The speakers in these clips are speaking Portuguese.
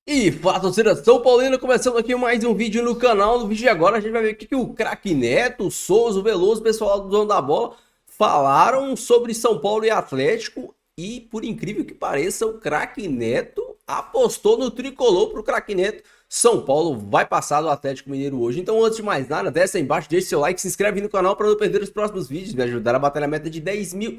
E fala, torcida São Paulino, começando aqui mais um vídeo no canal. No vídeo de agora a gente vai ver o que o craque Neto, o Souza, o Veloso, o pessoal do Dono da Bola falaram sobre São Paulo e Atlético. E por incrível que pareça, o craque Neto apostou no tricolor pro craque Neto. São Paulo vai passar do Atlético Mineiro hoje. Então, antes de mais nada, desce aí embaixo, deixa seu like, se inscreve no canal para não perder os próximos vídeos, me ajudar a bater a meta de 10 mil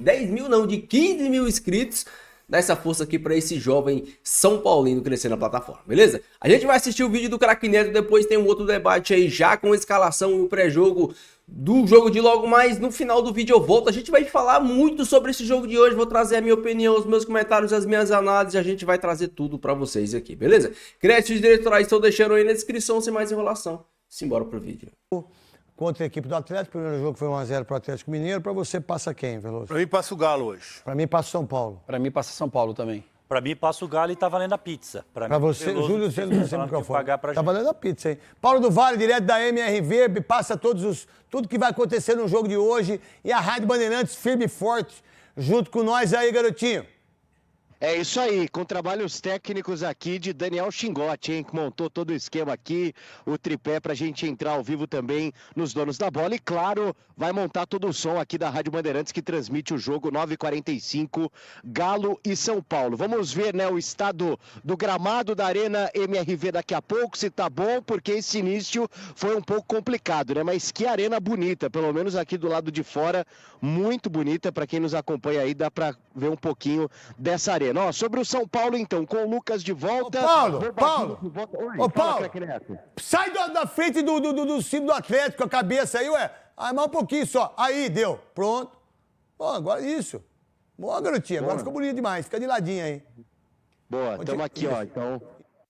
não, de 15 mil inscritos. Dá essa força aqui para esse jovem São Paulino crescer na plataforma, beleza? A gente vai assistir o vídeo do craque Neto, depois tem um outro debate aí já com a escalação e o pré-jogo do jogo de logo mais. No final do vídeo eu volto, a gente vai falar muito sobre esse jogo de hoje, vou trazer a minha opinião, os meus comentários, as minhas análises, a gente vai trazer tudo para vocês aqui, beleza? Créditos diretorais estão deixando aí na descrição, sem mais enrolação. Simbora pro vídeo. Contra a equipe do Atlético, o primeiro jogo foi 1-0 para o Atlético Mineiro. Para você, passa quem, Veloso? Pra mim passa o Galo hoje. Para mim, passa o São Paulo. Pra mim passa São Paulo também. Pra mim passa o Galo e tá valendo a pizza. Para você, Júlio, você não sei o microfone. Tá valendo a pizza, hein? Paulo do Vale, direto da MRV, passa tudo que vai acontecer no jogo de hoje. E a Rádio Bandeirantes, firme e forte, junto com nós aí, garotinho. É isso aí, com trabalhos técnicos aqui de Daniel Xingotti, hein, que montou todo o esquema aqui, o tripé pra gente entrar ao vivo também nos Donos da Bola e, claro, vai montar todo o som aqui da Rádio Bandeirantes que transmite o jogo 9h45, Galo e São Paulo. Vamos ver, né, o estado do gramado da Arena MRV daqui a pouco, se tá bom, porque esse início foi um pouco complicado, né, mas que arena bonita, pelo menos aqui do lado de fora, muito bonita, pra quem nos acompanha aí, dá pra ver um pouquinho dessa arena. Ó, sobre o São Paulo, então, com o Lucas de volta. Ô, Paulo! Oi, Ô, fala, Paulo! craque Neto. Sai da frente do time do Atlético com a cabeça aí, ué. Ah, mais um pouquinho só. Aí, deu. Pronto. Ó, agora isso. Boa, garotinha. Agora ficou bonito demais. Fica de ladinho aí. Boa, estamos aqui, ó, então...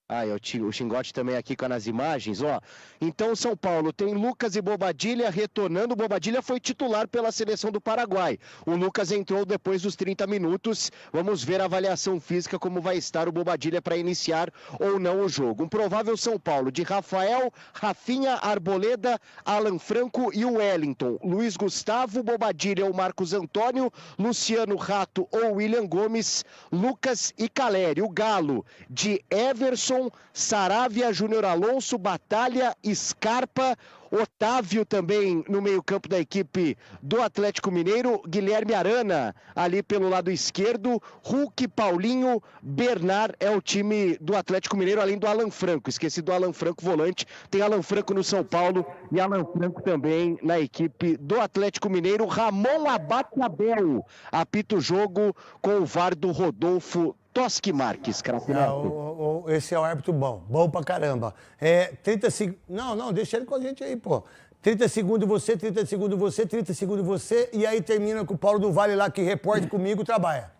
Ah, o Xingote também aqui nas imagens, ó. Então, São Paulo tem Lucas e Bobadilha retornando. O Bobadilha foi titular pela seleção do Paraguai. O Lucas entrou depois dos 30 minutos. Vamos ver a avaliação física, como vai estar o Bobadilha para iniciar ou não o jogo. Um provável São Paulo de Rafael, Rafinha, Arboleda, Alan Franco e o Wellington. Luiz Gustavo, Bobadilha ou Marcos Antônio, Luciano Rato ou William Gomes, Lucas e Caleri. O Galo de Everson, Saravia, Júnior Alonso, Batalha, Scarpa, Otávio também no meio-campo da equipe do Atlético Mineiro, Guilherme Arana ali pelo lado esquerdo, Hulk, Paulinho, Bernard é o time do Atlético Mineiro, além do Alan Franco. Esqueci do Alan Franco, volante. Tem Alan Franco no São Paulo e Alan Franco também na equipe do Atlético Mineiro. Ramon Abate-Abel apita o jogo com o VAR do Rodolfo Toschi Marques, craque Neto. Esse é o árbitro bom. Bom pra caramba. 30 segundos... Não, deixa ele com a gente aí, pô. 30 segundos você, 30 segundos você, 30 segundos você, e aí termina com o Paulo do Vale lá, que repórter comigo, trabalha.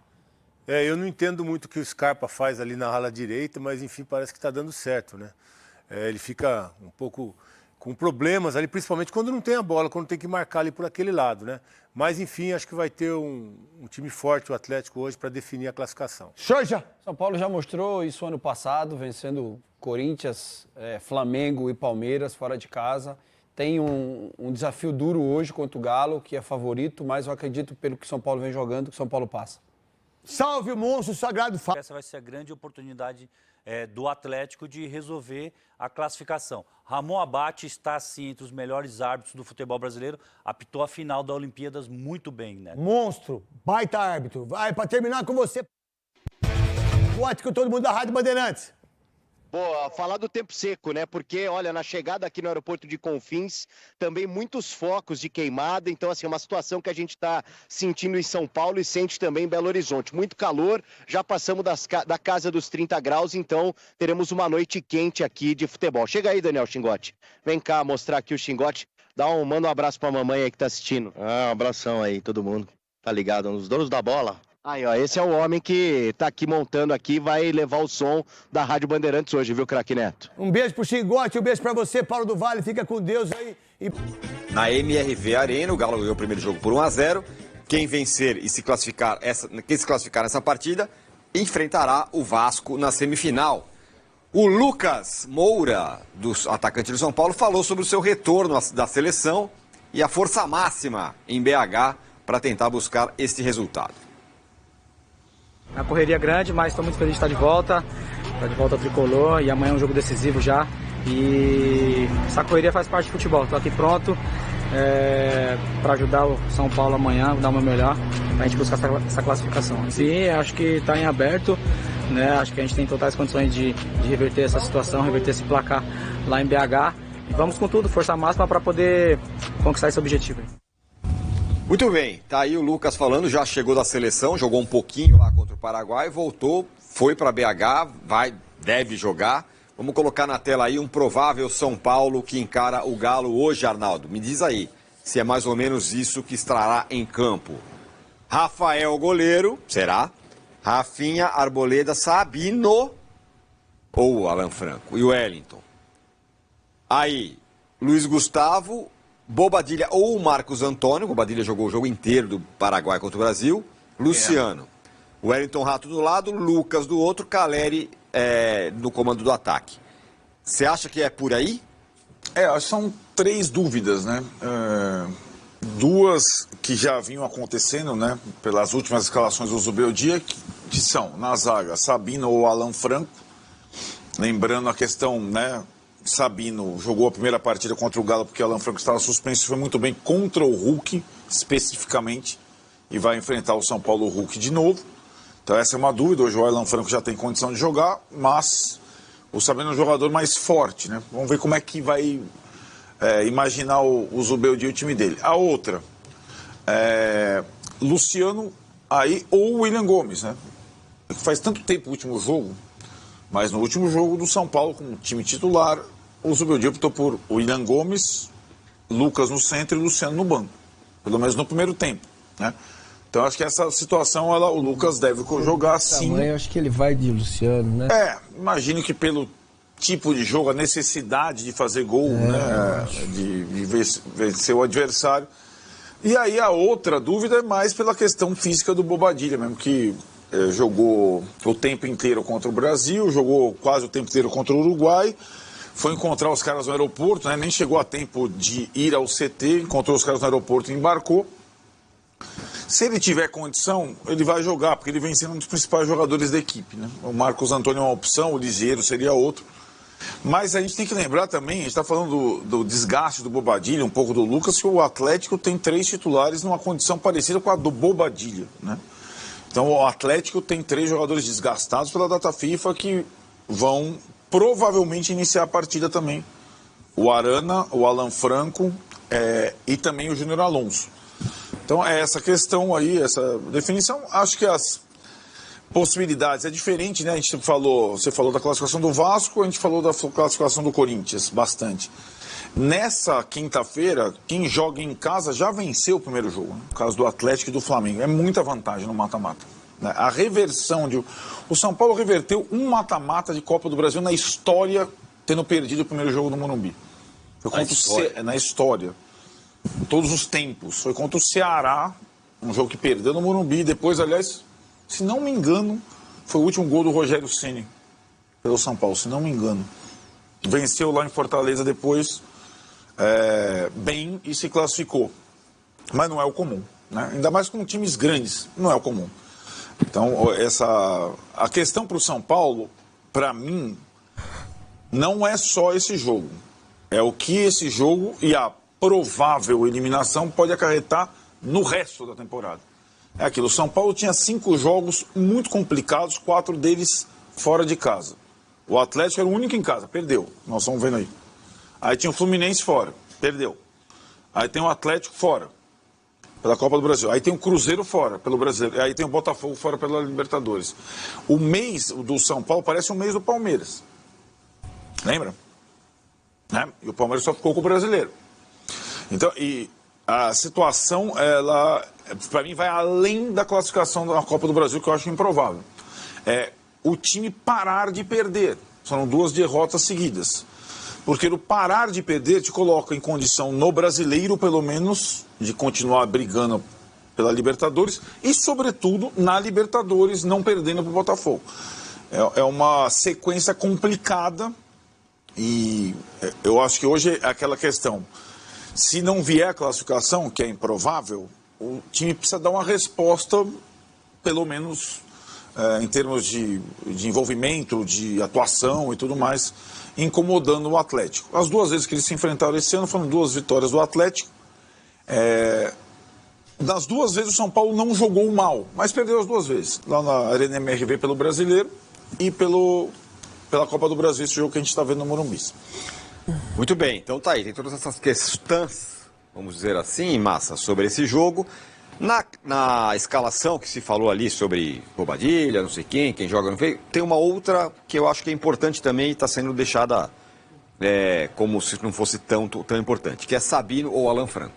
Eu não entendo muito o que o Scarpa faz ali na ala direita, mas enfim, parece que está dando certo, né? Ele fica um pouco com problemas ali, principalmente quando não tem a bola, quando tem que marcar ali por aquele lado, né? Mas enfim, acho que vai ter um time forte, o Atlético, hoje, para definir a classificação. Xoxa! São Paulo já mostrou isso ano passado, vencendo Corinthians, Flamengo e Palmeiras fora de casa. Tem um desafio duro hoje contra o Galo, que é favorito, mas eu acredito, pelo que São Paulo vem jogando, que São Paulo passa. Salve o monstro sagrado! Essa vai ser a grande oportunidade do Atlético de resolver a classificação. Ramon Abate está, sim, entre os melhores árbitros do futebol brasileiro. Apitou a final da Olimpíadas muito bem, né? Monstro, baita árbitro. Vai, pra terminar com você. Bote com todo mundo da Rádio Bandeirantes. Boa, falar do tempo seco, né? Porque, olha, na chegada aqui no aeroporto de Confins, também muitos focos de queimada. Então, assim, é uma situação que a gente está sentindo em São Paulo e sente também em Belo Horizonte. Muito calor, já passamos da casa dos 30 graus, então teremos uma noite quente aqui de futebol. Chega aí, Daniel Xingotti. Vem cá mostrar aqui o Xingotti. Manda um abraço pra mamãe aí que tá assistindo. Um abração aí, todo mundo. Tá ligado? Nos Donos da Bola. Aí, ó, esse é o homem que tá aqui montando aqui, vai levar o som da Rádio Bandeirantes hoje, viu, craque Neto? Um beijo pro Xingote, um beijo pra você, Paulo do Vale, fica com Deus aí. Na MRV Arena, o Galo ganhou o primeiro jogo por 1-0. Quem vencer e se classificar nessa partida, enfrentará o Vasco na semifinal. O Lucas Moura, atacante do São Paulo, falou sobre o seu retorno da seleção e a força máxima em BH para tentar buscar este resultado. A correria grande, mas estou muito feliz de estar de volta. Tá de volta ao tricolor e amanhã é um jogo decisivo já. E essa correria faz parte do futebol. Tô aqui pronto para ajudar o São Paulo amanhã, dar o meu melhor, pra gente buscar essa classificação. Sim, acho que tá em aberto, né? Acho que a gente tem totais condições de reverter essa situação, reverter esse placar lá em BH. E vamos com tudo, força máxima para poder conquistar esse objetivo. Muito bem, tá aí o Lucas falando, já chegou da seleção, jogou um pouquinho lá contra o Paraguai, voltou, foi para BH, deve jogar. Vamos colocar na tela aí um provável São Paulo que encara o Galo hoje, Arnaldo. Me diz aí se é mais ou menos isso que estará em campo. Rafael, goleiro, será? Rafinha, Arboleda, Sabino ou Alan Franco? E o Wellington? Aí, Luiz Gustavo, Bobadilha ou Marcos Antônio. Bobadilha jogou o jogo inteiro do Paraguai contra o Brasil. Luciano. Wellington Rato do lado, Lucas do outro, Caleri no comando do ataque. Você acha que é por aí? São 3 dúvidas, né? 2 que já vinham acontecendo, né? Pelas últimas escalações do Zubeldia, que são, na zaga, Sabino ou Alan Franco. Lembrando a questão, né? Sabino jogou a primeira partida contra o Galo porque o Alan Franco estava suspenso, foi muito bem contra o Hulk, especificamente, e vai enfrentar o São Paulo Hulk de novo. Então essa é uma dúvida, hoje o Alan Franco já tem condição de jogar, mas o Sabino é um jogador mais forte, né? Vamos ver como é que vai imaginar o Zubeldia e o time dele. A outra, Luciano aí ou William Gomes, né? Faz tanto tempo o último jogo, mas no último jogo do São Paulo, com o time titular, o Zubeldia optou por William Gomes, Lucas no centro e Luciano no banco. Pelo menos no primeiro tempo, né? Então acho que essa situação, o Lucas deve jogar sim. Eu acho que ele vai de Luciano, né? Imagino que pelo tipo de jogo, a necessidade de fazer gol, né? De vencer o adversário. E aí a outra dúvida é mais pela questão física do Bobadilha, mesmo que jogou o tempo inteiro contra o Brasil, jogou quase o tempo inteiro contra o Uruguai, foi encontrar os caras no aeroporto, né? Nem chegou a tempo de ir ao CT, encontrou os caras no aeroporto e embarcou. Se ele tiver condição, ele vai jogar, porque ele vem sendo um dos principais jogadores da equipe, né? O Marcos Antônio é uma opção, o Ligeiro seria outro. Mas a gente tem que lembrar também, a gente está falando do desgaste do Bobadilha, um pouco do Lucas, que o Atlético tem 3 titulares numa condição parecida com a do Bobadilha, né? Então o Atlético tem 3 jogadores desgastados pela data FIFA que vão provavelmente iniciar a partida também. O Arana, o Alan Franco e também o Júnior Alonso. Então é essa questão aí, essa definição. Acho que as possibilidades é diferente, né? Você falou da classificação do Vasco, a gente falou da classificação do Corinthians, bastante. Nessa quinta-feira, quem joga em casa já venceu o primeiro jogo, né? No caso do Atlético e do Flamengo. É muita vantagem no mata-mata, né? A reversão o São Paulo reverteu um mata-mata de Copa do Brasil na história, tendo perdido o primeiro jogo no Morumbi. Na história. Em todos os tempos. Foi contra o Ceará, um jogo que perdeu no Morumbi. Depois, aliás, se não me engano, foi o último gol do Rogério Ceni pelo São Paulo, se não me engano. Venceu lá em Fortaleza depois, bem, e se classificou. Mas não é o comum, né? Ainda mais com times grandes, não é o comum. Então, a questão para o São Paulo, para mim, não é só esse jogo. É o que esse jogo e a provável eliminação pode acarretar no resto da temporada. É aquilo, o São Paulo tinha 5 jogos muito complicados, 4 deles fora de casa. O Atlético era o único em casa, perdeu, nós estamos vendo aí. Aí tinha o Fluminense fora, perdeu. Aí tem o Atlético fora, pela Copa do Brasil. Aí tem o Cruzeiro fora, pelo Brasileiro. Aí tem o Botafogo fora pela Libertadores. O mês do São Paulo parece um mês do Palmeiras. Lembra? Né? E o Palmeiras só ficou com o Brasileiro. Então, e a situação, ela, para mim, vai além da classificação da Copa do Brasil, que eu acho improvável. O time parar de perder. São 2 derrotas seguidas. Porque o parar de perder te coloca em condição, no Brasileiro, pelo menos, de continuar brigando pela Libertadores e, sobretudo, na Libertadores, não perdendo para o Botafogo. É uma sequência complicada e eu acho que hoje é aquela questão. Se não vier a classificação, que é improvável, o time precisa dar uma resposta, pelo menos em termos de envolvimento, de atuação e tudo mais, incomodando o Atlético. As 2 vezes que eles se enfrentaram esse ano foram 2 vitórias do Atlético. Das 2 vezes o São Paulo não jogou mal, mas perdeu as 2 vezes. Lá na Arena MRV pelo Brasileiro e pela Copa do Brasil, esse jogo que a gente está vendo no Morumbi. Muito bem, então tá aí, tem todas essas questões, vamos dizer assim, Massa, sobre esse jogo. Na escalação que se falou ali sobre Bobadilha, não sei quem joga no veio, tem uma outra que eu acho que é importante também e está sendo deixada como se não fosse tão importante, que é Sabino ou Alan Franco.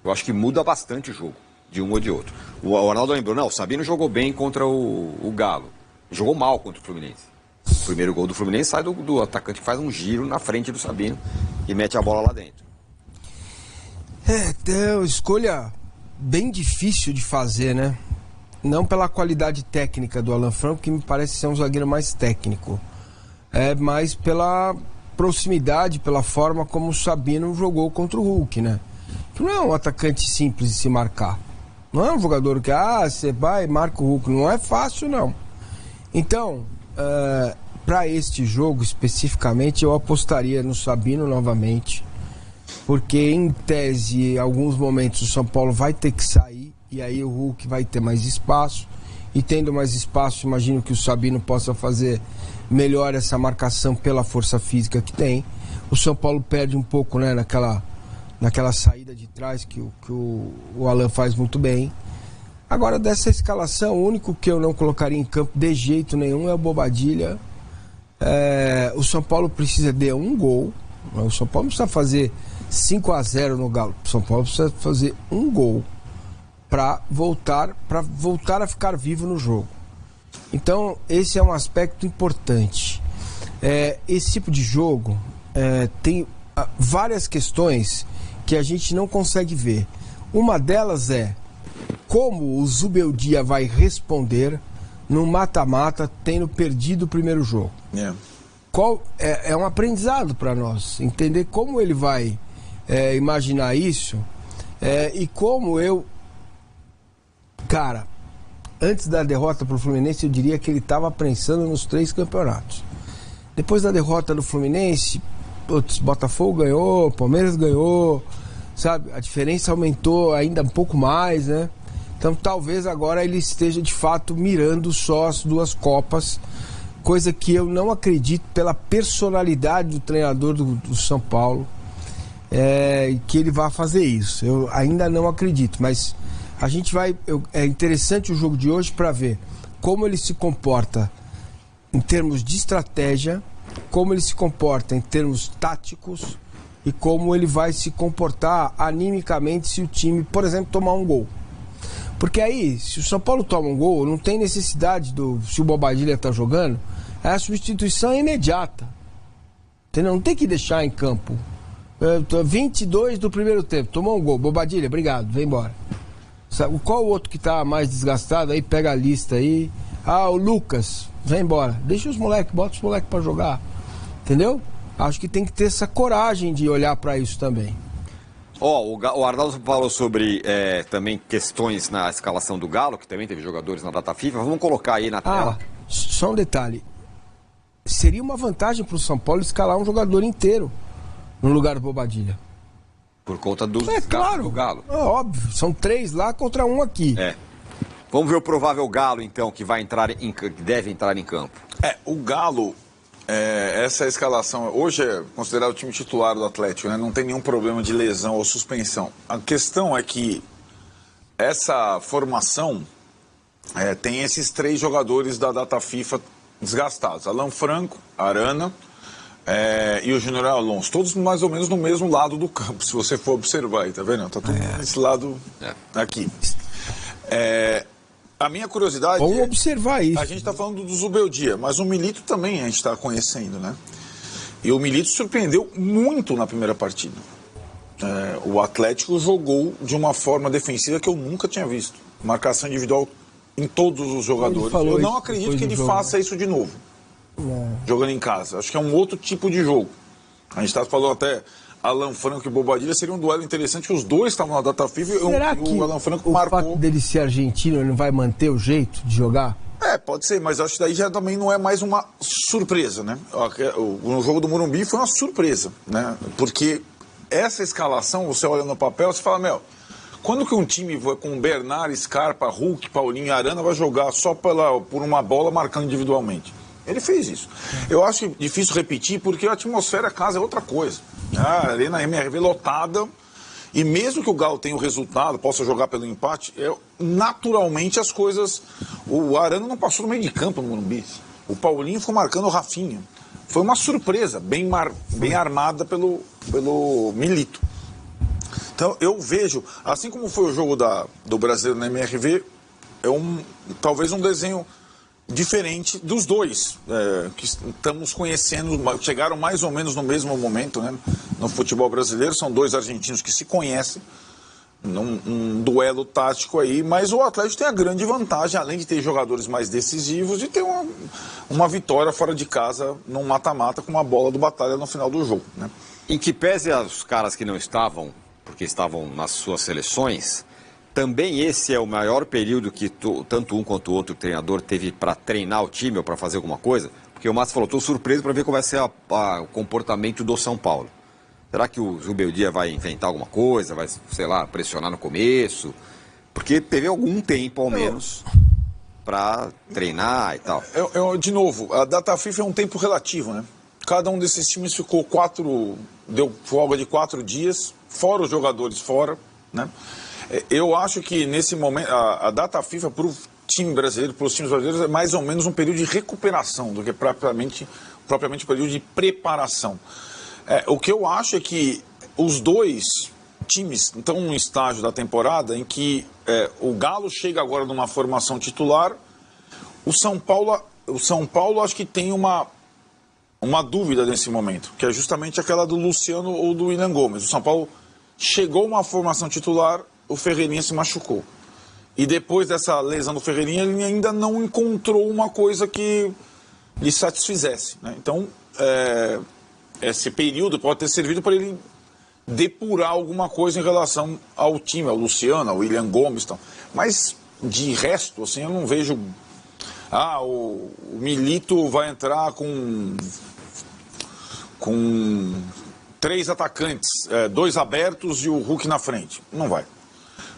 Eu acho que muda bastante o jogo, de um ou de outro. O Arnaldo lembrou, não, o Sabino jogou bem contra o Galo, jogou mal contra o Fluminense. O primeiro gol do Fluminense sai do atacante que faz um giro na frente do Sabino e mete a bola lá dentro. É uma escolha bem difícil de fazer, né? Não pela qualidade técnica do Alan Franco, que me parece ser um zagueiro mais técnico. Mas pela proximidade, pela forma como o Sabino jogou contra o Hulk, né? Que não é um atacante simples de se marcar. Não é um jogador que, você vai e marca o Hulk. Não é fácil, não. Então, para este jogo especificamente, eu apostaria no Sabino novamente. Porque, em tese, em alguns momentos o São Paulo vai ter que sair e aí o Hulk vai ter mais espaço. E tendo mais espaço, imagino que o Sabino possa fazer melhor essa marcação pela força física que tem. O São Paulo perde um pouco, né, naquela saída de trás que o Alan faz muito bem. Agora, dessa escalação, o único que eu não colocaria em campo de jeito nenhum é o Bobadilha. O São Paulo precisa de um gol. O São Paulo não precisa fazer 5-0 no Galo. O São Paulo precisa fazer um gol para voltar a ficar vivo no jogo. Então, esse é um aspecto importante. Esse tipo de jogo tem várias questões que a gente não consegue ver. Uma delas é como o Zubeldia vai responder no mata-mata tendo perdido o primeiro jogo. É um aprendizado para nós entender como ele vai imaginar isso e como antes da derrota para o Fluminense, eu diria que ele estava pensando nos 3 campeonatos. Depois da derrota do Fluminense, Botafogo ganhou, Palmeiras ganhou, sabe? A diferença aumentou ainda um pouco mais, né? Então talvez agora ele esteja de fato mirando só as 2 Copas, coisa que eu não acredito pela personalidade do treinador do São Paulo, que ele vá fazer isso. Eu ainda não acredito, mas a gente é interessante o jogo de hoje para ver como ele se comporta em termos de estratégia, como ele se comporta em termos táticos e como ele vai se comportar animicamente se o time, por exemplo, tomar um gol. Porque aí, se o São Paulo toma um gol, não tem necessidade se o Bobadilha está jogando, a substituição é imediata. Entendeu? Não tem que deixar em campo. 22 do primeiro tempo, tomou um gol, Bobadilha, obrigado, vem embora. Sabe, qual o outro que está mais desgastado aí, pega a lista aí. O Lucas, vem embora. Deixa os moleques, bota os moleques para jogar. Entendeu? Acho que tem que ter essa coragem de olhar para isso também. O Arnaldo falou sobre também questões na escalação do Galo, que também teve jogadores na data FIFA. Vamos colocar aí na tela. Só um detalhe. Seria uma vantagem para o São Paulo escalar um jogador inteiro no lugar do Bobadilha. Por conta do claro, do Galo. Óbvio, são 3 lá contra 1 aqui. Vamos ver o provável Galo, então, que deve entrar em campo. O Galo, essa escalação, hoje é considerado o time titular do Atlético, né? Não tem nenhum problema de lesão ou suspensão. A questão é que essa formação tem esses 3 jogadores da data FIFA desgastados. Alan Franco, Arana e o Júnior Alonso. Todos mais ou menos no mesmo lado do campo, se você for observar aí, tá vendo? Tá tudo nesse lado aqui. A minha curiosidade... Vamos observar isso. A gente está falando do Zubeldia, mas o Milito também a gente está conhecendo, né? E o Milito surpreendeu muito na primeira partida. O Atlético jogou de uma forma defensiva que eu nunca tinha visto. Marcação individual em todos os jogadores. Eu não acredito que ele faça isso de novo. Jogando em casa. Acho que é um outro tipo de jogo. A gente está falando até... Alan Franco e Bobadilha seria um duelo interessante. Os 2 estavam na data FIFA e o Alan Franco marcou. O fato dele ser argentino, ele não vai manter o jeito de jogar? Pode ser, mas acho que daí já também não é mais uma surpresa, né? O jogo do Morumbi foi uma surpresa, né? Porque essa escalação, você olha no papel, você fala, quando que um time com Bernard, Scarpa, Hulk, Paulinho e Arana vai jogar só por uma bola marcando individualmente? Ele fez isso. Eu acho difícil repetir porque a atmosfera casa é outra coisa. A Arena MRV lotada, e mesmo que o Galo tenha o resultado, possa jogar pelo empate, naturalmente as coisas... O Arana não passou no meio de campo no Morumbi. O Paulinho ficou marcando o Rafinha. Foi uma surpresa, bem armada pelo Milito. Então eu vejo, assim como foi o jogo do Brasileiro na MRV, talvez um desenho diferente dos dois, que estamos conhecendo, chegaram mais ou menos no mesmo momento, né, no futebol brasileiro. São dois argentinos que se conhecem, num duelo tático aí, mas o Atlético tem a grande vantagem, além de ter jogadores mais decisivos, de ter uma vitória fora de casa num mata-mata com uma bola do Batalha no final do jogo, né? Em que pese os caras que não estavam, porque estavam nas suas seleções, também esse é o maior período que tanto um quanto o outro treinador teve para treinar o time ou para fazer alguma coisa? Porque o Márcio falou, estou surpreso para ver como vai ser o comportamento do São Paulo. Será que o Zubeldia vai inventar alguma coisa, vai, sei lá, pressionar no começo? Porque teve algum tempo, ao menos, para treinar e tal. De novo, a data FIFA é um tempo relativo, né? Cada um desses times ficou deu folga de 4 dias, fora os jogadores fora, né? Eu acho que nesse momento, a data FIFA para o time brasileiro, para os times brasileiros, é mais ou menos um período de recuperação do que propriamente um período de preparação. O que eu acho é que os dois times estão num estágio da temporada em que o Galo chega agora numa formação titular. O São Paulo acho que tem uma dúvida nesse momento, que é justamente aquela do Luciano ou do William Gomes. O São Paulo chegou a uma formação titular, o Ferreirinha se machucou. E depois dessa lesão do Ferreirinha, ele ainda não encontrou uma coisa que lhe satisfizesse, né? Então, esse período pode ter servido para ele depurar alguma coisa em relação ao time, ao Luciano, ao William Gomes. Então. Mas, de resto, assim, eu não vejo... o Milito vai entrar com 3 atacantes, 2 abertos e o Hulk na frente. Não vai.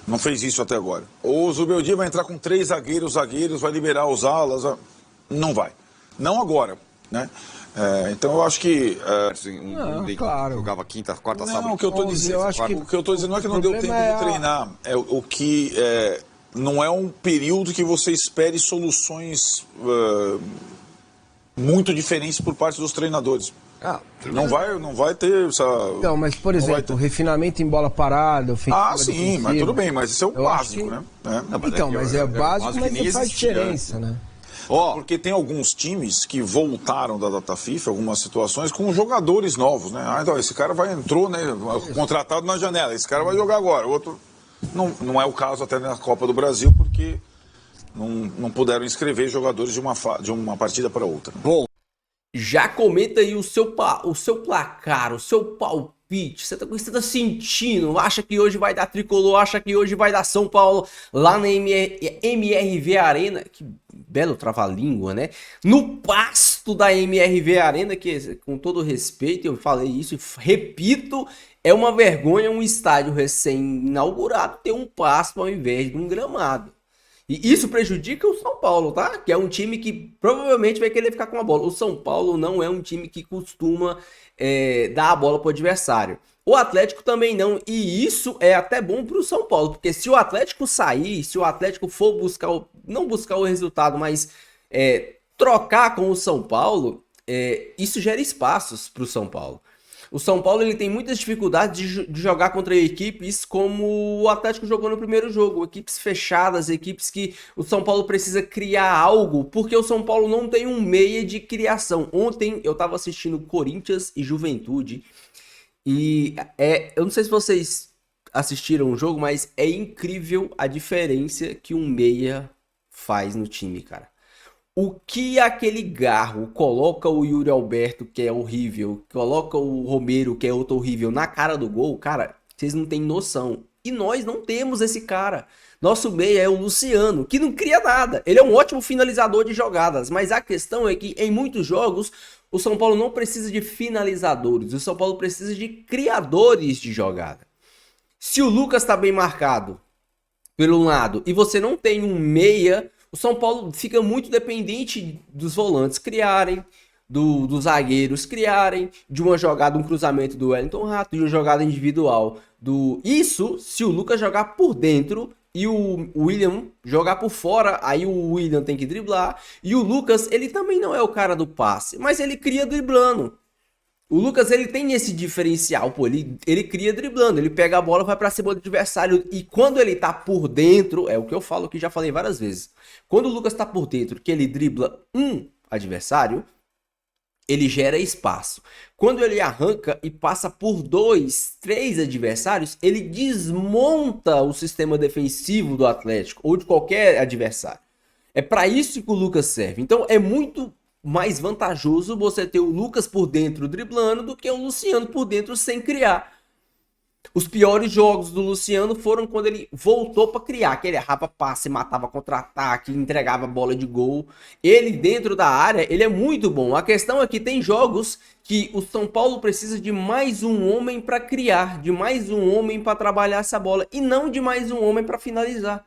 Não fez isso até agora. O Zubeldia vai entrar com 3 zagueiros, vai liberar os alas. Não vai. Não agora, né? Então eu acho que... claro. Jogava quinta, quarta, sábado. Não, o que eu estou dizendo, o que eu estou dizendo não é que não deu tempo de treinar. O que... não é um período que você espere soluções muito diferentes por parte dos treinadores. Não vai ter essa... Então, mas, por exemplo, refinamento em bola parada, ofensiva, sim, defensiva. mas tudo bem, mas isso é o básico, né? Mas é básico, mas não faz diferença, né? Porque tem alguns times que voltaram da data FIFA, algumas situações, com jogadores novos, né? Então, esse cara entrou, né? Contratado na janela, esse cara vai jogar agora, o outro... Não é o caso até na Copa do Brasil, porque não puderam inscrever jogadores de uma partida para outra. Bom, já comenta aí o seu placar, o seu palpite. Você tá sentindo? Acha que hoje vai dar Tricolor? Acha que hoje vai dar São Paulo lá na MRV Arena? Que belo trava-língua, né? No pasto da MRV Arena, que com todo respeito, eu falei isso e repito, é uma vergonha um estádio recém-inaugurado ter um pasto ao invés de um gramado. E isso prejudica o São Paulo, tá? Que é um time que provavelmente vai querer ficar com a bola. O São Paulo não é um time que costuma dar a bola pro adversário. O Atlético também não. E isso é até bom pro São Paulo. Porque se o Atlético sair, se o Atlético for não buscar o resultado, mas trocar com o São Paulo, isso gera espaços pro São Paulo. O São Paulo ele tem muitas dificuldades de jogar contra equipes como o Atlético jogou no primeiro jogo. Equipes fechadas, equipes que o São Paulo precisa criar algo, porque o São Paulo não tem um meia de criação. Ontem eu estava assistindo Corinthians e Juventude e eu não sei se vocês assistiram o jogo, mas é incrível a diferença que um meia faz no time, cara. O que aquele Garro coloca o Yuri Alberto, que é horrível, coloca o Romero, que é outro horrível, na cara do gol, cara, vocês não têm noção. E nós não temos esse cara. Nosso meia é o Luciano, que não cria nada. Ele é um ótimo finalizador de jogadas, mas a questão é que em muitos jogos o São Paulo não precisa de finalizadores, o São Paulo precisa de criadores de jogada. Se o Lucas está bem marcado pelo lado e você não tem um meia, o São Paulo fica muito dependente dos volantes criarem, dos zagueiros criarem, de uma jogada, um cruzamento do Wellington Rato, de uma jogada individual. Isso se o Lucas jogar por dentro e o William jogar por fora, aí o William tem que driblar. E o Lucas, ele também não é o cara do passe, mas ele cria driblando. O Lucas, ele tem esse diferencial, pô, ele cria driblando, ele pega a bola, vai pra cima do adversário, e quando ele tá por dentro, é o que eu falo que já falei várias vezes, quando o Lucas tá por dentro, que ele dribla um adversário, ele gera espaço. Quando ele arranca e passa por 2, 3 adversários, ele desmonta o sistema defensivo do Atlético, ou de qualquer adversário. É para isso que o Lucas serve. Então é muito mais vantajoso você ter o Lucas por dentro driblando do que o Luciano por dentro sem criar. Os piores jogos do Luciano foram quando ele voltou para criar, que ele errava passe, matava contra-ataque, entregava bola de gol. Ele dentro da área, ele é muito bom. A questão é que tem jogos que o São Paulo precisa de mais um homem para criar, de mais um homem para trabalhar essa bola e não de mais um homem para finalizar.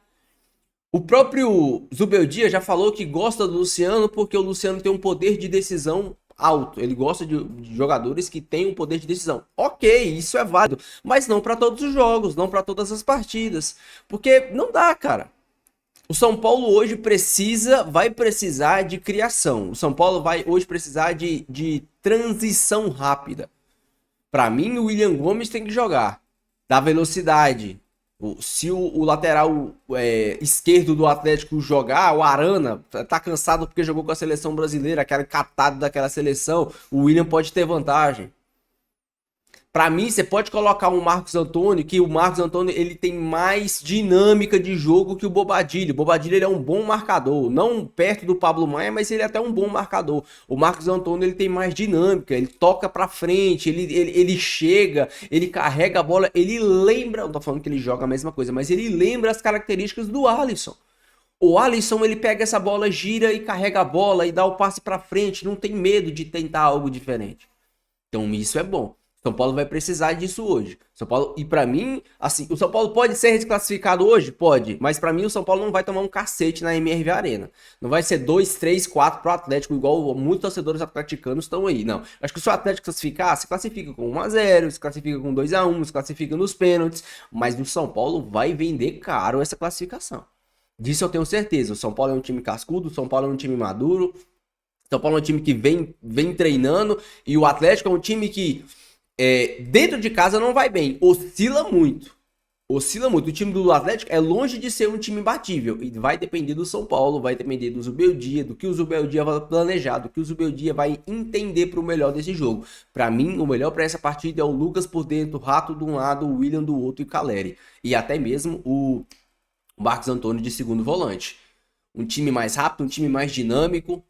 O próprio Zubeldia já falou que gosta do Luciano porque o Luciano tem um poder de decisão alto. Ele gosta de jogadores que têm um poder de decisão. Ok, isso é válido, mas não para todos os jogos, não para todas as partidas, porque não dá, cara. O São Paulo hoje vai precisar de criação. O São Paulo vai hoje precisar de transição rápida. Para mim, o William Gomes tem que jogar, dar velocidade. Se o lateral esquerdo do Atlético jogar, o Arana tá cansado porque jogou com a seleção brasileira, aquela catada daquela seleção, o William pode ter vantagem. Pra mim, você pode colocar um Marcos Antônio, que o Marcos Antônio ele tem mais dinâmica de jogo que o Bobadilla. O Bobadilla ele é um bom marcador, não perto do Pablo Maia, mas ele é até um bom marcador. O Marcos Antônio ele tem mais dinâmica, ele toca pra frente, ele chega, ele carrega a bola, ele lembra, não tô falando que ele joga a mesma coisa, mas ele lembra as características do Alisson. O Alisson ele pega essa bola, gira e carrega a bola e dá o passe pra frente, não tem medo de tentar algo diferente. Então isso é bom. São Paulo vai precisar disso hoje. São Paulo, e pra mim, assim, o São Paulo pode ser desclassificado hoje? Pode. Mas pra mim o São Paulo não vai tomar um cacete na MRV Arena. Não vai ser 2, 3, 4 pro Atlético, igual muitos torcedores atleticanos estão aí. Não. Acho que se o Atlético classificar, se classifica com 1-0, se classifica com 2-1, se classifica nos pênaltis. Mas o São Paulo vai vender caro essa classificação. Disso eu tenho certeza. O São Paulo é um time cascudo, o São Paulo é um time maduro. O São Paulo é um time que vem treinando. E o Atlético é um time que dentro de casa não vai bem, oscila muito. O time do Atlético é longe de ser um time imbatível e vai depender do São Paulo, vai depender do Zubeldia, do que o Zubeldia vai planejar, do que o Zubeldia vai entender para o melhor desse jogo. Para mim, o melhor para essa partida é o Lucas por dentro, Rato de um lado, o William do outro e Caleri. E até mesmo o Marcos Antônio de segundo volante. Um time mais rápido, um time mais dinâmico.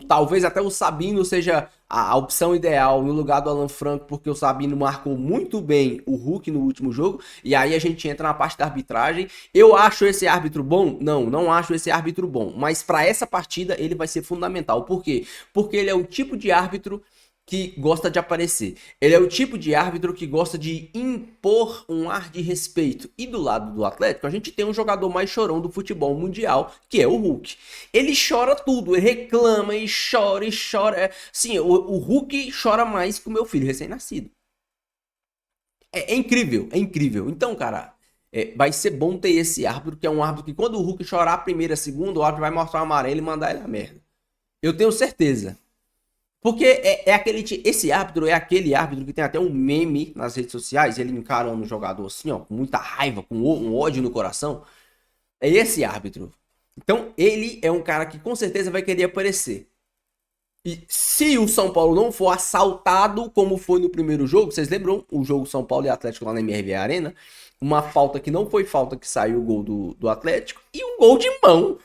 Talvez até o Sabino seja a opção ideal no lugar do Alan Franco, porque o Sabino marcou muito bem o Hulk no último jogo, e aí a gente entra na parte da arbitragem. Eu acho esse árbitro bom? Não acho esse árbitro bom, mas para essa partida ele vai ser fundamental. Por quê? Porque ele é o tipo de árbitro que gosta de aparecer. Ele é o tipo de árbitro que gosta de impor um ar de respeito. E do lado do Atlético, a gente tem um jogador mais chorão do futebol mundial, que é o Hulk. Ele chora tudo, ele reclama e chora e chora. Sim, o Hulk chora mais que o meu filho recém-nascido. É incrível, é incrível. Então, cara, vai ser bom ter esse árbitro, que é um árbitro que quando o Hulk chorar a primeira, a segunda, o árbitro vai mostrar o amarelo e mandar ele a merda. Eu tenho certeza. Porque esse árbitro é aquele árbitro que tem até um meme nas redes sociais, ele encarando o jogador assim, ó, com muita raiva, com um ódio no coração. É esse árbitro. Então, ele é um cara que com certeza vai querer aparecer. E se o São Paulo não for assaltado, como foi no primeiro jogo, vocês lembram o jogo São Paulo e Atlético lá na MRV Arena? Uma falta que não foi falta que saiu o gol do Atlético e um gol de mão.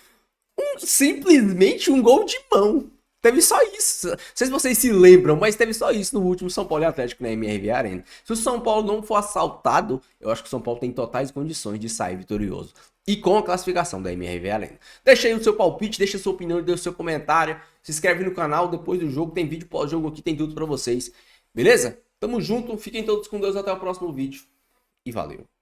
Simplesmente um gol de mão. Teve só isso. Não sei se vocês se lembram, mas teve só isso no último São Paulo e Atlético na MRV Arena. Se o São Paulo não for assaltado, eu acho que o São Paulo tem totais condições de sair vitorioso. E com a classificação da MRV Arena. Deixa aí o seu palpite, deixa a sua opinião, deixa o seu comentário. Se inscreve no canal, depois do jogo tem vídeo pós-jogo aqui, tem tudo pra vocês. Beleza? Tamo junto, fiquem todos com Deus, até o próximo vídeo. E valeu.